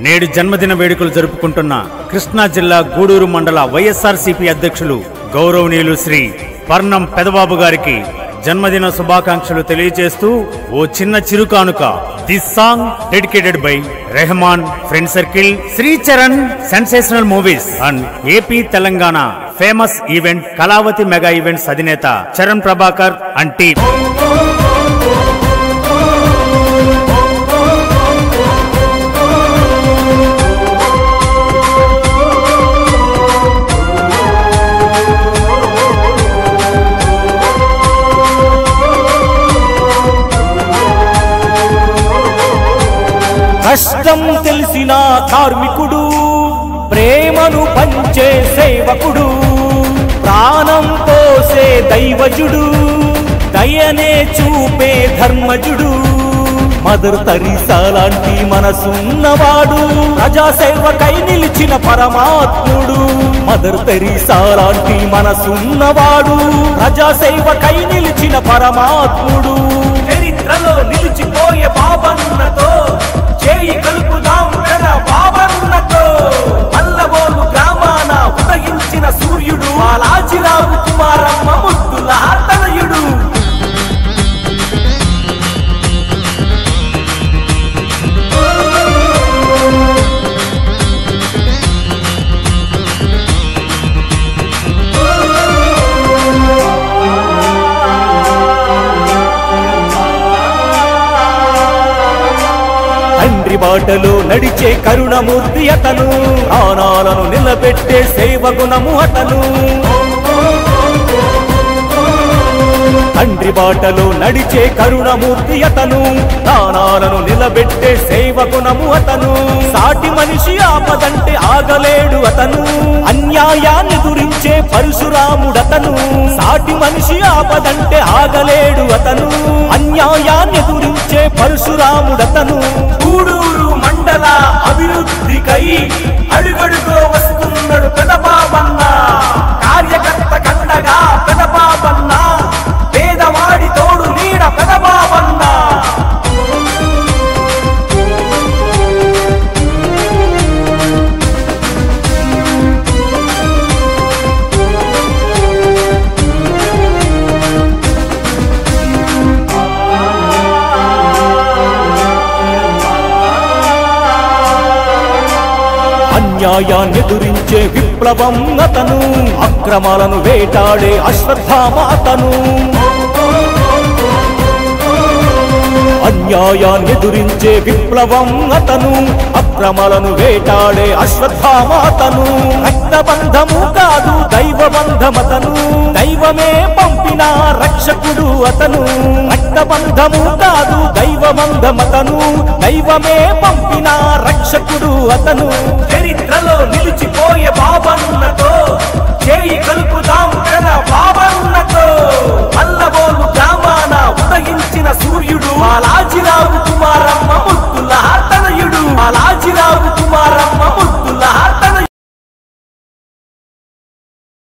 నేడు జన్మదిన వేడుకలు జరుపుకుంటున్న కృష్ణా జిల్లా గూడూరు మండల వైఎస్ఆర్సీపీ అధ్యక్షులు గౌరవనీయులు శ్రీ పర్ణం పెదబాబు గారికి జన్మదిన శుభాకాంక్షలు తెలియజేస్తూ ఓ చిన్న చిరుకానుక. This song dedicated by Rehman friend circle, Shri Charan sensational movies and AP Telangana famous event Kalavathi mega events అధినేత చరణ్ ప్రభాకర్ అండ్ టీమ్. కష్టం తెలిసిన కార్మికుడు, ప్రేమను పంచే సేవకుడు, ప్రాణం పోసే దైవజుడు, దయనే చూపే ధర్మజుడు, మదర్ తెరీసా లాంటి మనసున్నవాడు, ప్రజాసేవకై నిలిచిన పరమాత్ముడు. మదర్ తెరీసా లాంటి మనసున్నవాడు, ప్రజాసేవకై నిలిచిన పరమాత్ముడు. చరిత్రలో నిలిచిపోయే బాబన్నతో చేయి కలుపుదాం కదా బాబన్నతో. పల్లవోలు గ్రామాన ఉదయించిన సూర్యుడు, బాలాజీరావు కుమారమ్మ ముద్దుల తనయుడు. తండ్రి బాటలో నడిచే కరుణమూర్తి అతను, ప్రాణాలను నిలబెట్టే సేవగుణము అతను. తండ్రి బాటలో నడిచే కరుణమూర్తి అతను, ప్రాణాలను నిలబెట్టే సేవగుణము అతను. సాటి మనిషి ఆపదంటే ఆగలేడు అతను, అన్యాయాన్ని దురించే పరశురాముడతను. సాటి మనిషి ఆపదంటే ఆగలేడు అతను, అన్యాయాన్ని దురించే పరశురాముడతను. గూడూరు మండల అభివృద్ధికై అడుగడుగో వస్తున్నాడు పెదబాబన్న, కార్యకర్త కండగా పెదబాబన్న, పేదవాడి తోడు నీడ పెదబాబన్న. అన్యాయాన్ని దురించే విప్లవం అతను, అక్రమాలను వేటాడే అశ్వత్థామ అతను. అన్యాయాన్ని దురించే విప్లవం అతను, అక్రమాలను వేటాడే అశ్వత్థామ అతను. రక్తబంధము కాదు దైవబంధమతను, దైవమే పంపిన రక్షకుడు అతను. రక్తబంధము కాదు దైవబంధమతను, దైవమే పంపిన రక్షకుడు అతను. చరిత్రలో నిలిచిపోయే బాబన్నతో చేయి కలుపుదాం కదా బాబన్నతో. పల్లవోలు గ్రామాన ఉదయించిన సూర్యుడు, బాలాజీ